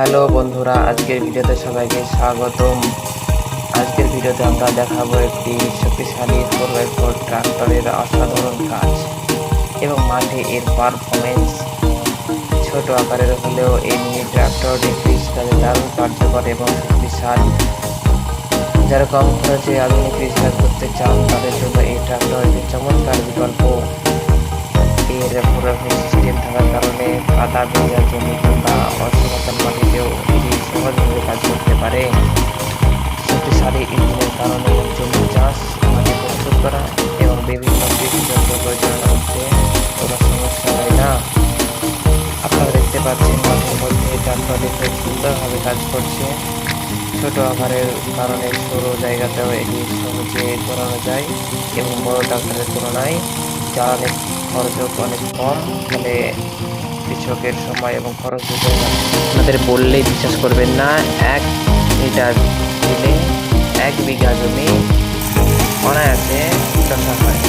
Hello বন্ধুরা, আজকের ভিডিওতে সবাইকে স্বাগতম। আজকের ভিডিওতে আমরা দেখাবো একটি শক্তিশালী 4x4 ট্রাক্টরের অসাধারণ কাজ এবং মাঠে এর পারফরমেন্স। ছোট আকারের হলেও এই মিনি ট্রাক্টরটি কৃষিকাজে দারুণ কার্যকর এবং শক্তিশালী। যারা কম খরচে আধুনিক কৃষিকাজ করতে চান তাদের জন্য এই ট্রাক্টর একটি চমৎকার বিকল্প। এর পুরোপুরি সিস্টেম থাকার কারণে কাদা ভেজা জমি কিংবা অসমতল মাটিতেও এটি সহজভাবে কাজ করতে পারে। শক্তিশালী ইঞ্জিনের কারণে জমি চাষ, মাটি প্রস্তুত করা এবং বিভিন্ন কৃষিযন্ত্র পরিচালনা করতে কোনো সমস্যা হয় না। আপনারা দেখতে পাচ্ছেন মাঠের মধ্যে ট্রাক্টরটি খুব সুন্দরভাবে কাজ করছে। ছোট আকারের কারণে সরু জায়গাতেও এটি সহজে করানো যায় এবং বড় ট্রাক্টরের তুলনায় জ্বালানি খরচও অনেক কম, ফলে কৃষকের সময় এবং খরচ দিতে হয়। আপনাদের বললেই বিশ্বাস করবেন না, 1 লিটার দিলে 1 বিঘা জমি অনায়াসে চাষা হয়।